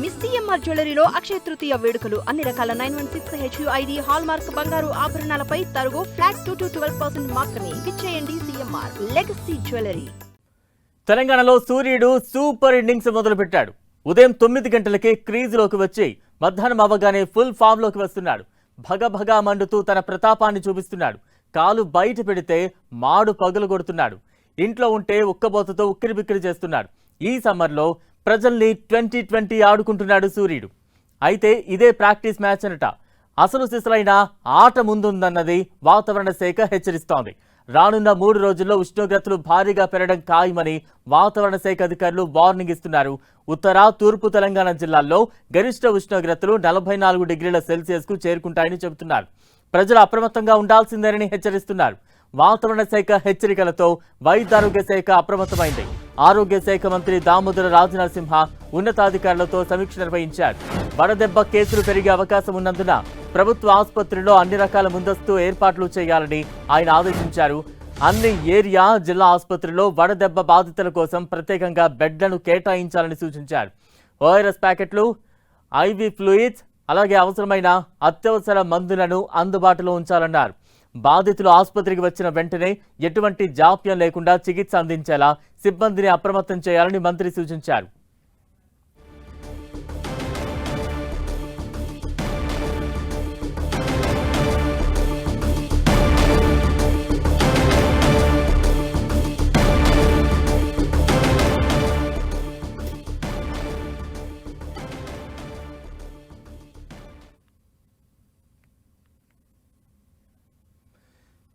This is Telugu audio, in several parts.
మిస్ సిఎంఆర్ జ్యువెలరీలో అక్షయ తృతీయ వేడుకలు అన్ని రకాల 916 HUID హాల్ మార్క్ బంగారు ఆభరణాలపై తరుగు ఫ్లాట్ 2-12% మాత్రమే. విచ్చేయండి సిఎంఆర్ లెగసీ జ్యువెలరీ. తెలంగాణలో సూర్యుడు సూపర్ ఇన్నింగ్స్ మొదలుపెట్టాడు. ఉదయం 9 గంటలకే క్రీజులోకి వచ్చి మధ్యాహ్నం అవ్వగానే ఫుల్ ఫామ్ లోకి వస్తున్నాడు. భగభగా మండుతూ తన ప్రతాపాన్ని చూపిస్తున్నాడు. కాలు బయట పెడితే మాడు పగులు కొడుతున్నాడు. ఇంట్లో ఉంటే ఉక్కబోతతో ఉక్కిరిబిక్కిరి చేస్తున్నాడు. ఈ సమ్మర్లో ప్రజల్ని 2020 ఆడుకుంటున్నాడు సూర్యుడు. అయితే ఇదే ప్రాక్టీస్ మ్యాచ్ అనట. అసలు సిసలైన ఆట ముందుందన్నది వాతావరణ శాఖ హెచ్చరిస్తోంది. రానున్న 3 రోజుల్లో ఉష్ణోగ్రతలు భారీగా పెరగడం ఖాయమని వాతావరణ శాఖ అధికారులు వార్నింగ్ ఇస్తున్నారు. ఉత్తర తూర్పు తెలంగాణ జిల్లాల్లో గరిష్ట ఉష్ణోగ్రతలు 44 డిగ్రీల సెల్సియస్కు చేరుకుంటాయని చెబుతున్నారు. ప్రజలు అప్రమత్తంగా ఉండాల్సిందేనని హెచ్చరిస్తున్నారు. వాతావరణ శాఖ హెచ్చరికలతో వైద్యారోగ్య శాఖ అప్రమత్తమైంది. ఆరోగ్య శాఖ మంత్రి దామోదర రాజనరసింహ ఉన్నతాధికారులతో సమీక్ష నిర్వహించారు. వడదెబ్బ కేసులు పెరిగే అవకాశం ఉన్నందున ప్రభుత్వ ఆసుపత్రుల్లో అన్ని రకాల ముందస్తు ఏర్పాట్లు చేయాలని ఆయన ఆదేశించారు. అన్ని ఏరియా జిల్లా ఆసుపత్రుల్లో వడదెబ్బ బాధితుల కోసం ప్రత్యేకంగా బెడ్లను కేటాయించాలని సూచించారు. ఓఆర్ఎస్ ప్యాకెట్లు, ఐవీ ఫ్లూయిడ్స్, అలాగే అవసరమైన అత్యవసర మందులను అందుబాటులో ఉంచాలన్నారు. బాధితులు ఆసుపత్రికి వచ్చిన వెంటనే ఎటువంటి జాప్యం లేకుండా చికిత్స అందించేలా సిబ్బందిని అప్రమత్తం చేయాలని మంత్రి సూచించారు.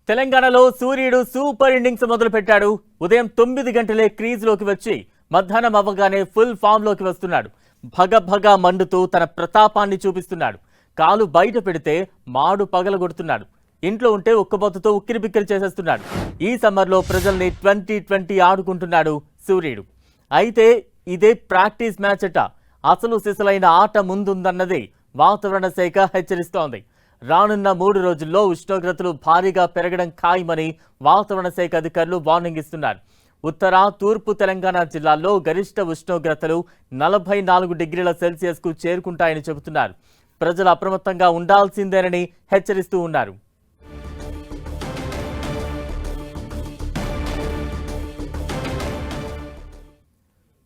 తెలంగాణలో సూర్యుడు సూపర్ ఇన్నింగ్స్ మొదలుపెట్టాడు. ఉదయం 9 గంటలే క్రీజ్లోకి వచ్చి మధ్యాహ్నం అవ్వగానే ఫుల్ ఫామ్లోకి వస్తున్నాడు. భగభగా మండుతూ తన ప్రతాపాన్ని చూపిస్తున్నాడు. కాలు బయట పెడితే మాడు పగలగొడుతున్నాడు. ఇంట్లో ఉంటే ఉక్కబోతతో ఉక్కిరిబిక్కిరి చేసేస్తున్నాడు. ఈ సమ్మర్లో ప్రజల్ని 2020 ఆడుకుంటున్నాడు సూర్యుడు. అయితే ఇదే ప్రాక్టీస్ మ్యాచ్ అట. అసలు సిసలైన ఆట ముందుందన్నది వాతావరణ శాఖ హెచ్చరిస్తోంది. రానున్న 3 రోజుల్లో ఉష్ణోగ్రతలు భారీగా పెరగడం ఖాయమని వాతావరణ శాఖ అధికారులు వార్నింగ్ ఇస్తున్నారు. ఉత్తర తూర్పు తెలంగాణ జిల్లాల్లో గరిష్ట ఉష్ణోగ్రతలు 44 డిగ్రీల సెల్సియస్కు చేరుకుంటాయని చెబుతున్నారు. ప్రజలు అప్రమత్తంగా ఉండాల్సిందేనని హెచ్చరిస్తూ ఉన్నారు.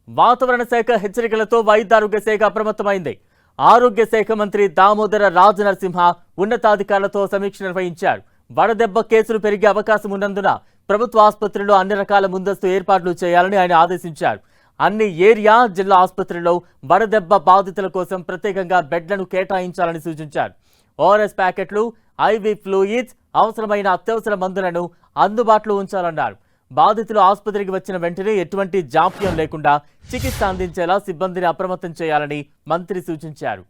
వాతావరణ శాఖ హెచ్చరికలతో వైద్యారోగ్య శాఖ అప్రమత్తమైంది. ఆరోగ్య శాఖ మంత్రి దామోదర రాజనరసింహ ఉన్నతాధికారులతో సమీక్ష నిర్వహించారు. వడదెబ్బ కేసులు పెరిగే అవకాశం ఉన్నందున ప్రభుత్వ ఆసుపత్రుల్లో అన్ని రకాల ముందస్తు ఏర్పాట్లు చేయాలని ఆయన ఆదేశించారు. అన్ని ఏరియా జిల్లా ఆసుపత్రుల్లో వడదెబ్బ బాధితుల కోసం ప్రత్యేకంగా బెడ్లను కేటాయించాలని సూచించారు. ఓఆర్ఎస్ ప్యాకెట్లు, ఐవీ ఫ్లూయిడ్స్, అవసరమైన అత్యవసర మందులను అందుబాటులో ఉంచాలన్నారు. బాధితులు ఆసుపత్రికి వచ్చిన వెంటనే ఎటువంటి జాప్యం లేకుండా చికిత్స అందించేలా సిబ్బందిని అప్రమత్తం చేయాలని మంత్రి సూచించారు.